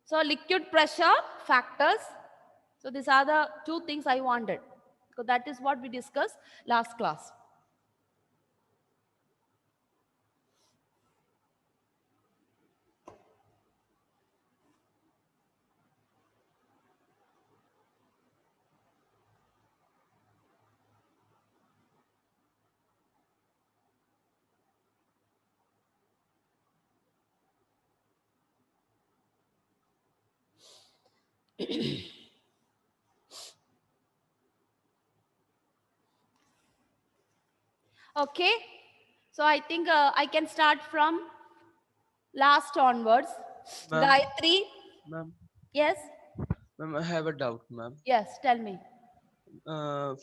So liquid pressure factors. So these are the two things I wanted. So that is what we discussed last class. Okay. So I think I can start from last onwards. Ma'am, Gayatri. ma'am, Yes. ma'am, I have a doubt, ma'am. Yes. Tell me.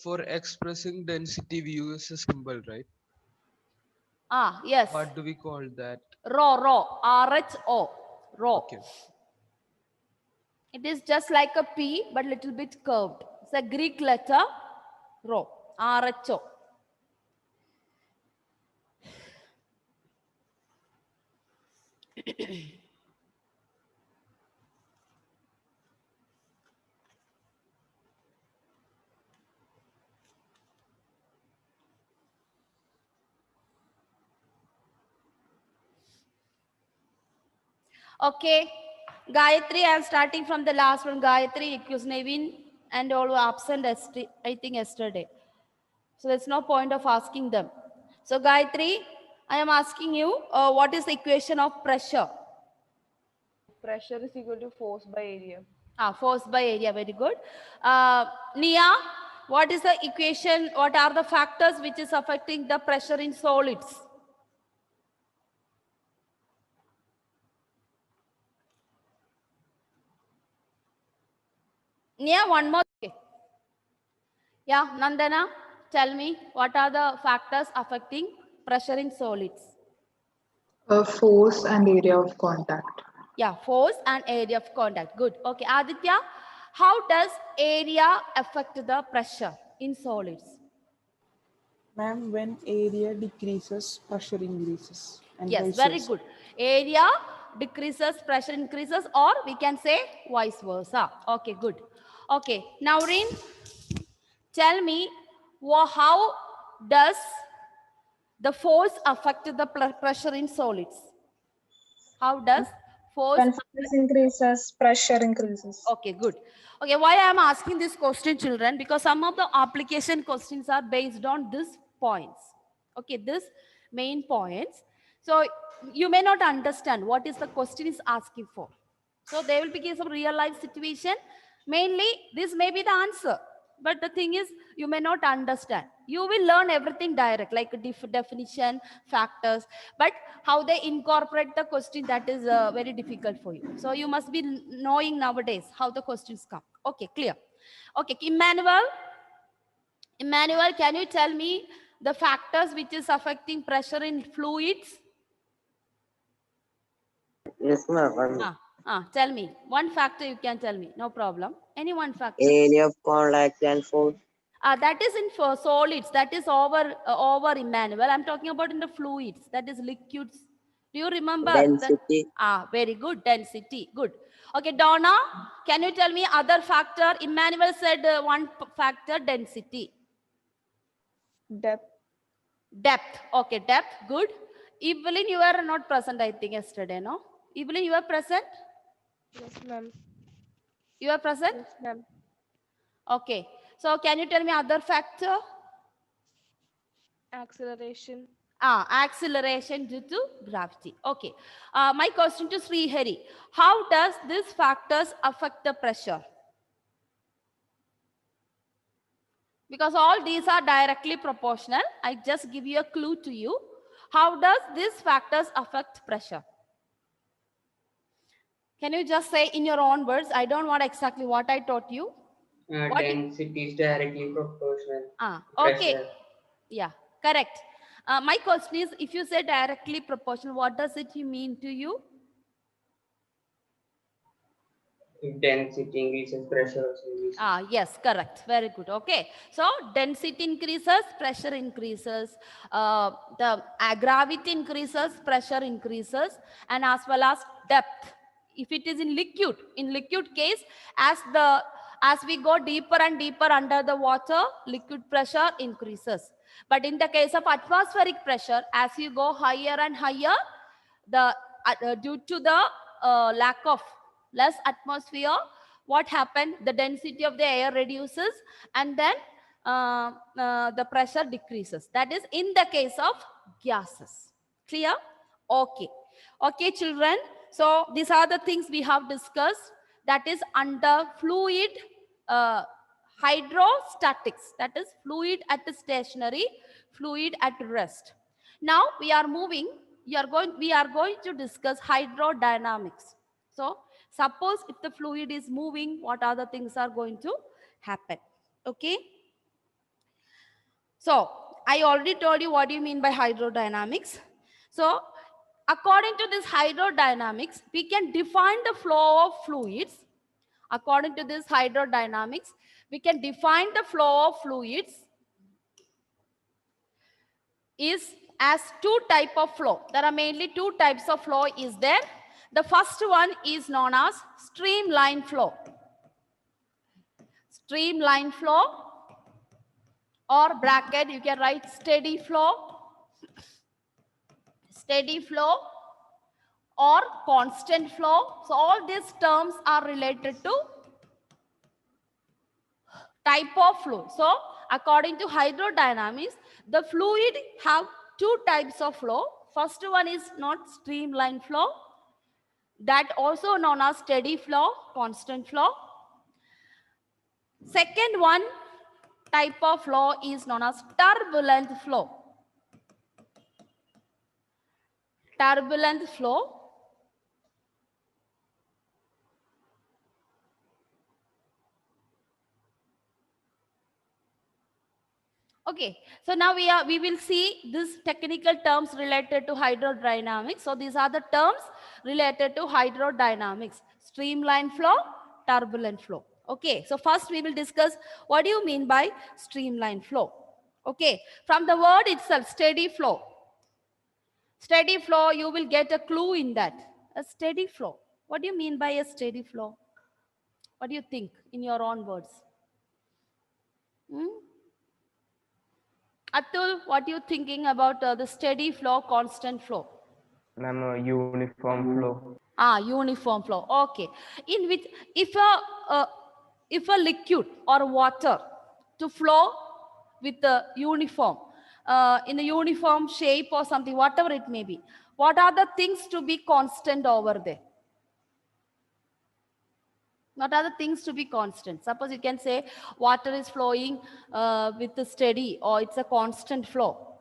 For expressing density, we use a symbol, right? Ah, yes. What do we call that? Rho. RHO. Rho. Okay. It is just like a P, but little bit curved. It's a Greek letter, Rho. RHO. Okay. Gayatri, I am starting from the last one. Gayatri, Nevin, and all were absent, I think, yesterday. So there's no point of asking them. So Gayatri, I am asking you, what is the equation of pressure? Pressure is equal to force by area. Force by area, very good. Nia, what is the equation? What are the factors which is affecting the pressure in solids? Nia, one more. Okay. Yeah, Nandana, tell me, what are the factors affecting pressure in solids? Force and area of contact. Yeah, force and area of contact. Good. Okay, Aditya, how does area affect the pressure in solids? Ma'am, when area decreases, pressure increases. And Yes, vice very versa. good. Area decreases, pressure increases, or we can say vice versa. Okay, good. Okay, now Rin, tell me, how does the force affect the pressure in solids? How does force When force increases, pressure increases. Okay, good. Okay, why I am asking this question, children? Because some of the application questions are based on these points. Okay, this main points. So you may not understand what is the question is asking for. So they will be some real life situation. Mainly, this may be the answer. But the thing is, you may not understand. You will learn everything direct, like definition, factors. But how they incorporate the question, that is very difficult for you. So you must be knowing nowadays how the questions come. Okay, clear. Okay, Emmanuel, can you tell me the factors which is affecting pressure in fluids? Yes, ma'am. Tell me. One factor you can tell me. No problem. Any one factor. Area of contact and force. That is in for solids. That is over Emmanuel. I'm talking about in the fluids. That is liquids. Do you remember? Density. Very good. Density. Good. Okay, Donna, can you tell me other factor? Emmanuel said one factor, density. Depth. Depth. Okay, depth. Good. Evelyn, you were not present, I think, yesterday, no? Evelyn, you were present? Yes, ma'am. You are present? Yes, ma'am. Okay. So can you tell me other factor? Acceleration. Acceleration due to gravity. Okay. My question to Srihari. How does these factors affect the pressure? Because all these are directly proportional. I just give you a clue to you. How does these factors affect pressure? Can you just say in your own words? I don't want exactly what I taught you. Density is directly proportional. Okay. Pressure. Yeah, correct. My question is, if you say directly proportional, what does it mean to you? If density increases, pressure also increases. Yes, correct. Very good. Okay. So density increases, pressure increases. The gravity increases, pressure increases, and as well as depth. If it is in liquid case, as we go deeper and deeper under the water, liquid pressure increases. But in the case of atmospheric pressure, as you go higher and higher, due to the lack of less atmosphere, what happened? The density of the air reduces, and then the pressure decreases. That is in the case of gases. Clear? Okay. Okay, children. So these are the things we have discussed. That is under fluid hydrostatics. That is fluid at stationary, fluid at rest. Now we are moving. We are going to discuss hydrodynamics. So suppose if the fluid is moving, what other things are going to happen? Okay. So I already told you what do you mean by hydrodynamics. So according to this hydrodynamics, we can define the flow of fluids. According to this hydrodynamics, we can define the flow of fluids is as two types of flow. There are mainly two types of flow is there. The first one is known as streamline flow. Streamline flow, or bracket you can write steady flow. Steady flow or constant flow. So all these terms are related to type of fluid. So according to hydrodynamics, the fluid have two types of flow. First one is not streamline flow, that also known as steady flow, constant flow. Second one type of flow is known as turbulent flow. Turbulent flow. Okay, so now we will see these technical terms related to hydrodynamics. So these are the terms related to hydrodynamics: streamline flow, turbulent flow. Okay, so first we will discuss what do you mean by streamline flow. Okay, from the word itself, steady flow. Steady flow, you will get a clue in that. A steady flow. What do you mean by a steady flow? What do you think in your own words? Atul, what are you thinking about the steady flow, constant flow? Uniform flow. Uniform flow. Okay. In which, if a liquid or water to flow with the uniform, in a uniform shape or something, whatever it may be, what are the things to be constant over there? What are the things to be constant? Suppose you can say water is flowing with the steady, or it's a constant flow.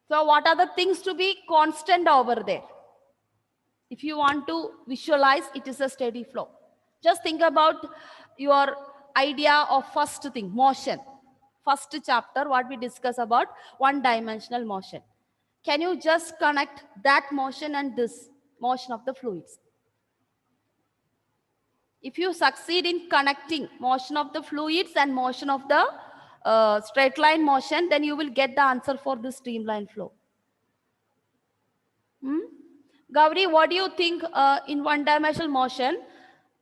So what are the things to be constant over there? If you want to visualize, it is a steady flow. Just think about your idea of first thing, motion. First chapter, what we discuss about one-dimensional motion. Can you just connect that motion and this motion of the fluids? If you succeed in connecting motion of the fluids and motion of the straight line motion, then you will get the answer for the streamline flow. Gauri, what do you think in one-dimensional motion,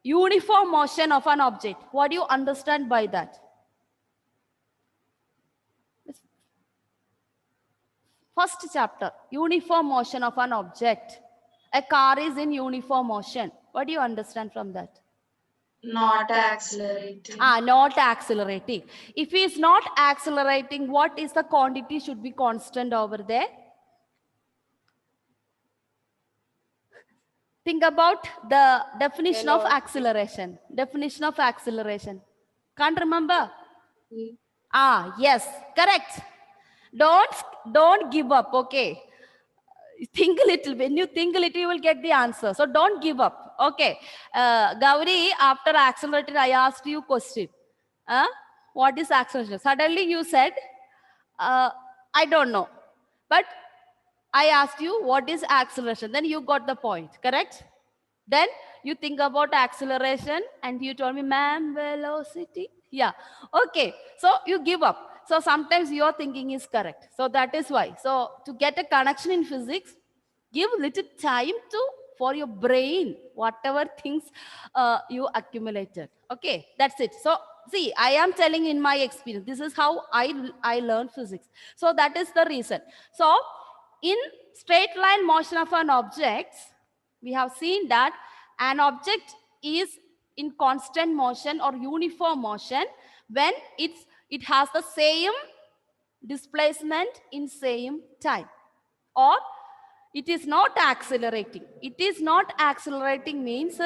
uniform motion of an object? What do you understand by that? First chapter, uniform motion of an object. A car is in uniform motion. What do you understand from that? Not accelerating. Not accelerating. If he is not accelerating, what is the quantity should be constant over there? Think about the definition of acceleration. Definition of acceleration. Can't remember? Yes, correct. Don't give up, okay? Think a little. When you think a little, you will get the answer. So don't give up. Okay. Gauri, after accelerated, I asked you question. What is acceleration? Suddenly you said, I don't know. But I asked you, what is acceleration? Then you got the point, correct? Then you think about acceleration and you told me, ma'am, velocity. Yeah. Okay. So you give up. So sometimes your thinking is correct. So that is why. So to get a connection in physics, give little time to for your brain, whatever things you accumulated. Okay, that's it. So see, I am telling in my experience, this is how I learned physics. So that is the reason. So in straight line motion of an object, we have seen that an object is in constant motion or uniform motion when it has the same displacement in same time, or it is not accelerating. It is not accelerating means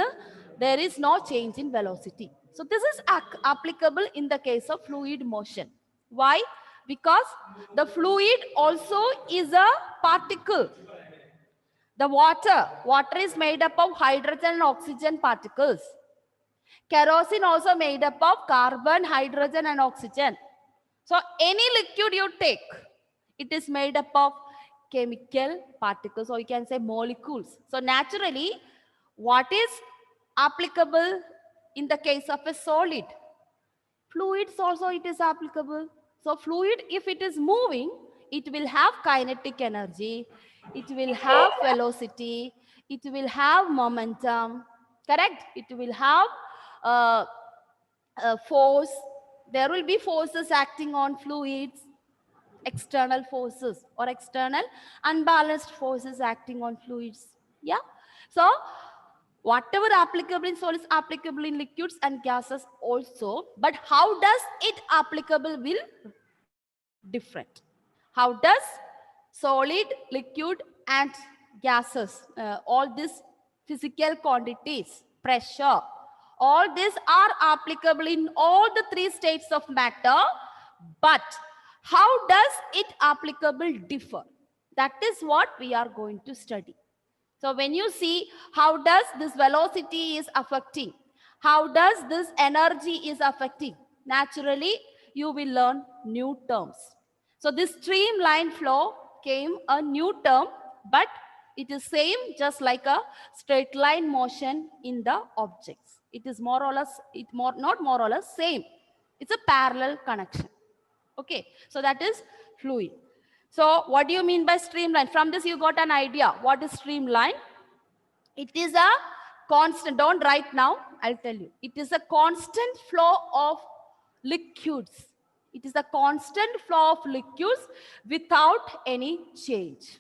there is no change in velocity. So this is applicable in the case of fluid motion. Why? Because the fluid also is a particle. The water is made up of hydrogen and oxygen particles. Kerosene also made up of carbon, hydrogen and oxygen. So any liquid you take, it is made up of chemical particles, or you can say molecules. So naturally, what is applicable in the case of a solid? Fluids also it is applicable. So fluid, if it is moving, it will have kinetic energy, it will have velocity, it will have momentum, correct? It will have force. There will be forces acting on fluids, external forces or external unbalanced forces acting on fluids. Yeah. So whatever applicable in solids applicable in liquids and gases also, but how does it applicable will different. How does solid, liquid and gases, all these physical quantities, pressure, all these are applicable in all the three states of matter, but how does it applicable differ? That is what we are going to study. So when you see how does this velocity is affecting, how does this energy is affecting, naturally you will learn new terms. So this streamline flow came a new term, but it is same just like a straight line motion in the objects. It is more or less, not more or less, same. It's a parallel connection. Okay, so that is fluid. So what do you mean by streamline? From this you got an idea. What is streamline? It is a constant, don't write now, I'll tell you. It is a constant flow of liquids. It is a constant flow of liquids without any change.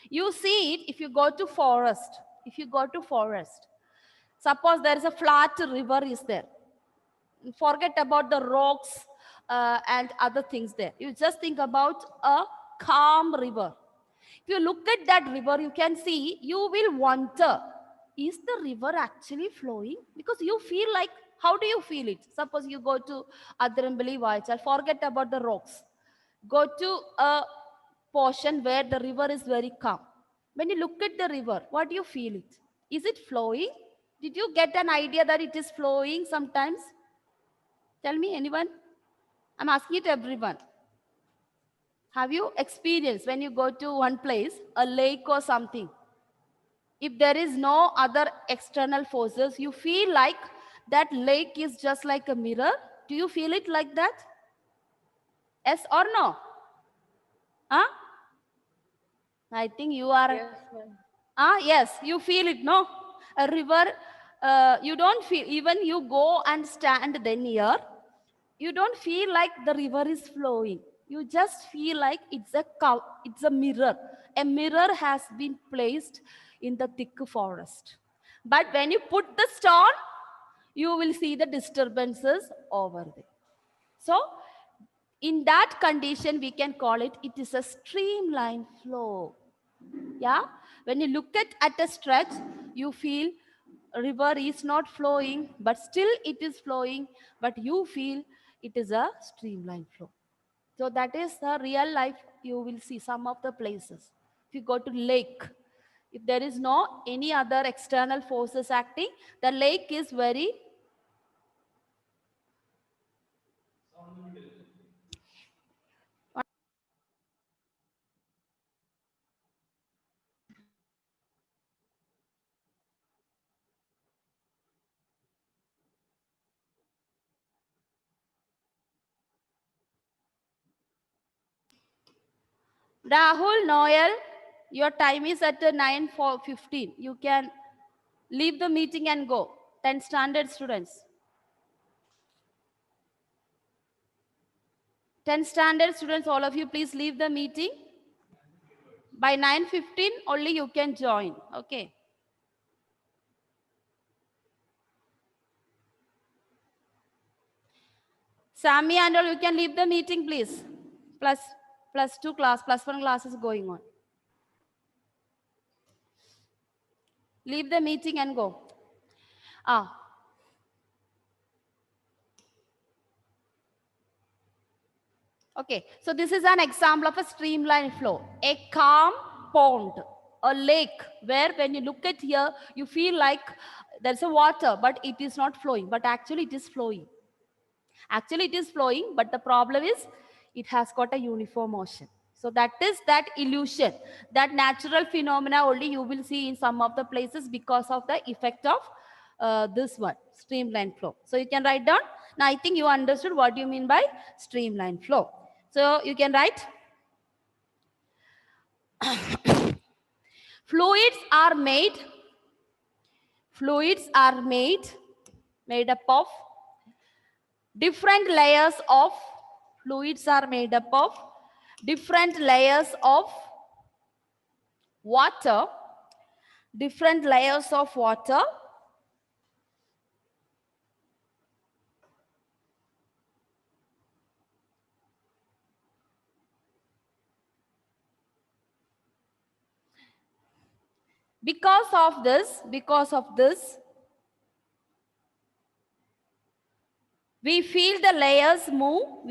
You see it if you go to forest. If you go to forest, suppose there is a flat river is there. Forget about the rocks and other things there. You just think about a calm river. If you look at that river, you can see, you will wonder, is the river actually flowing? Because you feel like, how do you feel it? Suppose you go to Adrambali Vaichal, forget about the rocks. Go to a portion where the river is very calm. When you look at the river, what do you feel it? Is it flowing? Did you get an idea that it is flowing sometimes? Tell me, anyone? I'm asking it to everyone. Have you experienced when you go to one place, a lake or something? If there is no other external forces, you feel like that lake is just like a mirror. Do you feel it like that? Yes or no? Huh? I think you are. Yes, ma'am. Yes, you feel it, no? A river, you don't feel, even you go and stand then here, you don't feel like the river is flowing. You just feel like it's a mirror. A mirror has been placed in the thick forest. But when you put the stone, you will see the disturbances over there. So in that condition, we can call it is a streamline flow. Yeah, when you look at a stretch, you feel river is not flowing, but still it is flowing, but you feel it is a streamline flow. So that is the real life. You will see some of the places. If you go to lake, if there is no any other external forces acting, the lake is very Rahul, Noel, Your time is at 9:15. You can leave the meeting and go. 10 standard students. 10 standard students, all of you, please leave the meeting. By 9:15, only you can join. Okay. Sammy and all, you can leave the meeting, please. Plus 2 class, plus 1 class is going on. Leave the meeting and go. Okay, so this is an example of a streamline flow. A calm pond, a lake, where when you look at here, you feel like there's a water, but it is not flowing. But actually it is flowing. Actually it is flowing, but the problem is it has got a uniform motion. So that is that illusion, that natural phenomena only you will see in some of the places because of the effect of this one, streamline flow. So you can write down. Now I think you understood what you mean by streamline flow. So you can write. Fluids are made up of different layers of different layers of water, Because of this, we feel the layers move,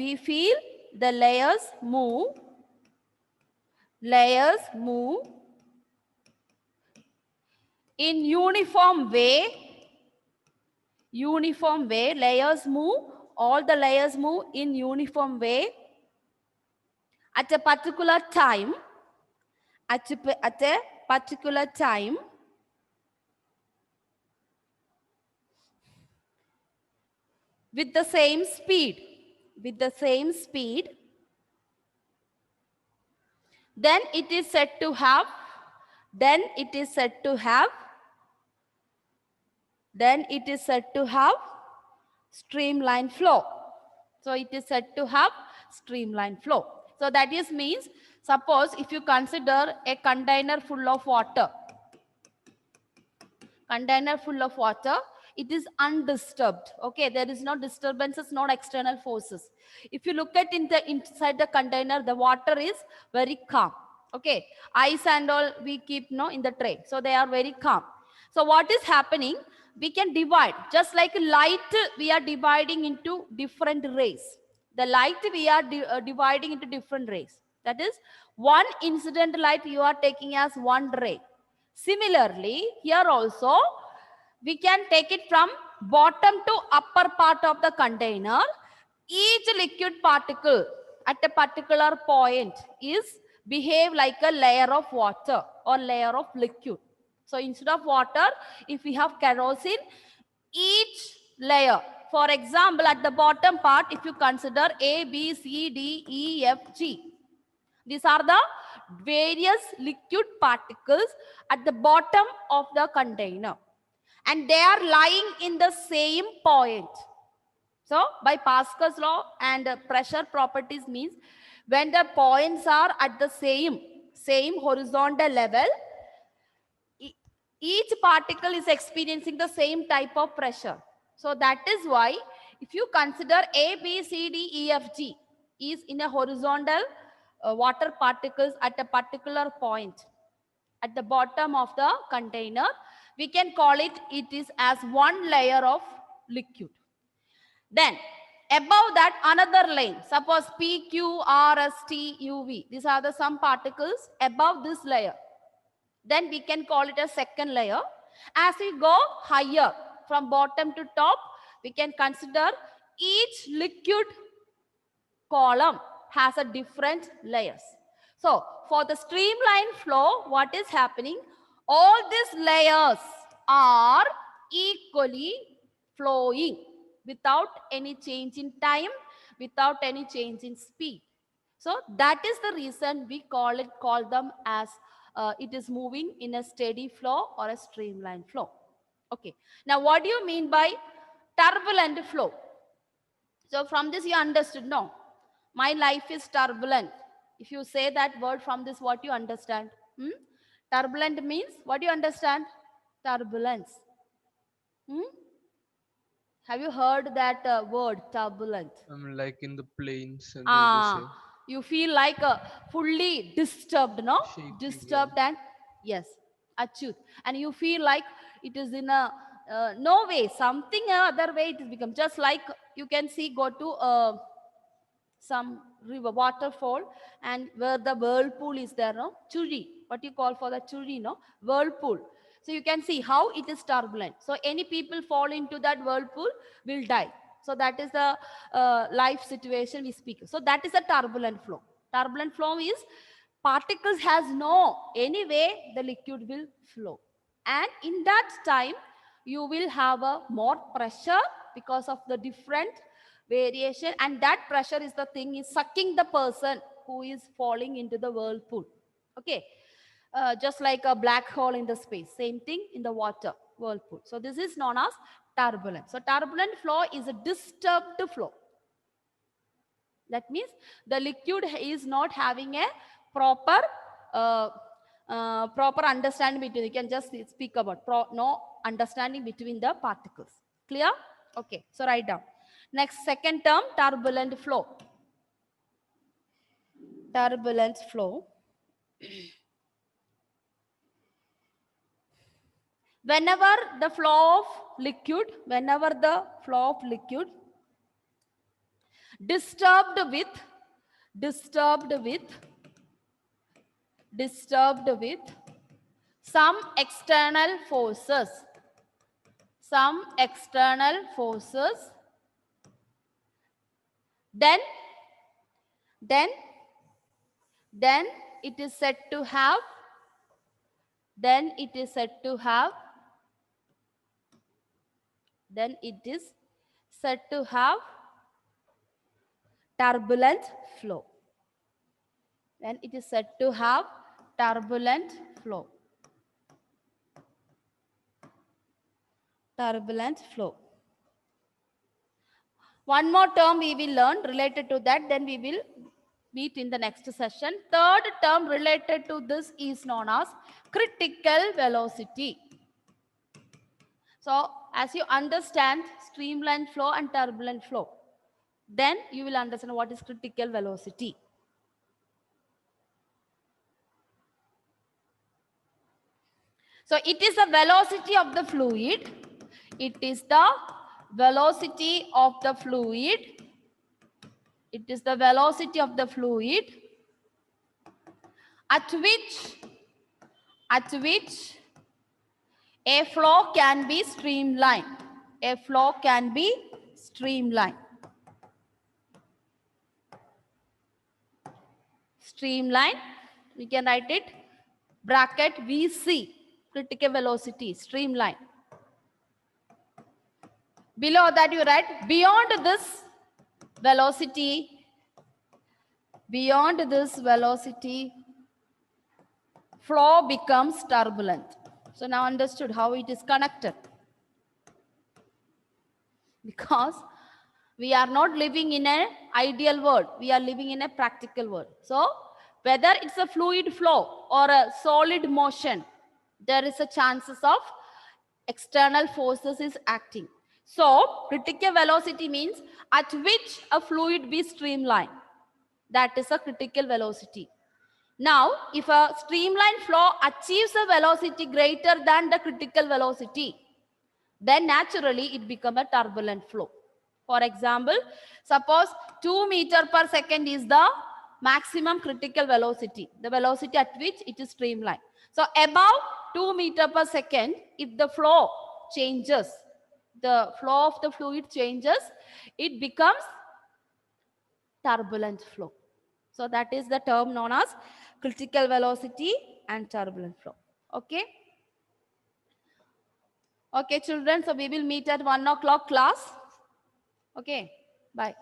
in uniform way, all the layers move in uniform way at a particular time, with the same speed, then it is said to have streamline flow. So it is said to have streamline flow. So that is means, suppose if you consider a container full of water, it is undisturbed. Okay, there is no disturbances, no external forces. If you look at inside the container, the water is very calm. Okay, ice and all we keep in the tray, so they are very calm. So what is happening? We can divide, just like light, we are dividing into different rays. The light we are dividing into different rays. That is, one incident light you are taking as one ray. Similarly, here also, we can take it from bottom to upper part of the container. Each liquid particle at a particular point is behave like a layer of water or layer of liquid. So instead of water, if we have kerosene, each layer, for example, at the bottom part, if you consider A, B, C, D, E, F, G, these are the various liquid particles at the bottom of the container, and they are lying in the same point. So by Pascal's law and pressure properties means, when the points are at the same horizontal level, each particle is experiencing the same type of pressure. So that is why if you consider A, B, C, D, E, F, G is in a horizontal water particles at a particular point at the bottom of the container, we can call it is as one layer of liquid. Then above that, another line, suppose P, Q, R, S, T, U, V. These are the some particles above this layer. Then we can call it a second layer. As we go higher from bottom to top, we can consider each liquid column has a different layers. So for the streamline flow, what is happening? All these layers are equally flowing without any change in time, without any change in speed. So that is the reason we call them as it is moving in a steady flow or a streamline flow. Okay. Now, what do you mean by turbulent flow? So from this you understood, no? My life is turbulent. If you say that word from this, what you understand? Turbulent means, what do you understand? Turbulence. Have you heard that word, turbulent? Like in the planes and all they say. You feel like fully disturbed, no? Shaking, Disturbed and, yes, Achyut. And you feel like it is in a, no way, something other way it has become. Just like you can see, go to some river, waterfall, and where the whirlpool is there, no? Churi, what you call for the churi, no? Whirlpool. So you can see how it is turbulent. So any people fall into that whirlpool will die. So that is the life situation we speak. So that is a turbulent flow. Turbulent flow is particles has no, anyway the liquid will flow. And in that time, you will have a more pressure because of the different variation, and that pressure is the thing is sucking the person who is falling into the whirlpool. Okay. Just like a black hole in the space, same thing in the water, whirlpool. So this is known as turbulence. So turbulent flow is a disturbed flow. That means the liquid is not having a proper understanding between. You can just speak about no understanding between the particles. Clear? Okay. So write down. Next, second term, turbulent flow. Turbulent flow. Whenever the flow of liquid disturbed some external forces, then it is said to have turbulent flow. Then it is said to have turbulent flow. Turbulent flow. One more term we will learn related to that, then we will meet in the next session. Third term related to this is known as critical velocity. So as you understand streamline flow and turbulent flow, then you will understand what is critical velocity. So it is the velocity of the fluid. It is the velocity of the fluid. It is the velocity of the fluid at which a flow can be streamlined. A flow can be streamlined. Streamline, we can write it bracket VC, critical velocity, streamline. Below that you write beyond this velocity, flow becomes turbulent. So now understood how it is connected. Because we are not living in an ideal world. We are living in a practical world. So whether it's a fluid flow or a solid motion, there is a chances of external forces is acting. So critical velocity means at which a fluid be streamlined. That is a critical velocity. Now, if a streamlined flow achieves a velocity greater than the critical velocity, then naturally it becomes a turbulent flow. For example, suppose 2 meters per second is the maximum critical velocity, the velocity at which it is streamlined. So above 2 meters per second, if the flow changes, the flow of the fluid changes, it becomes turbulent flow. So that is the term known as critical velocity and turbulent flow. Okay. Okay, children. So we will meet at 1 o'clock class. Okay. Bye.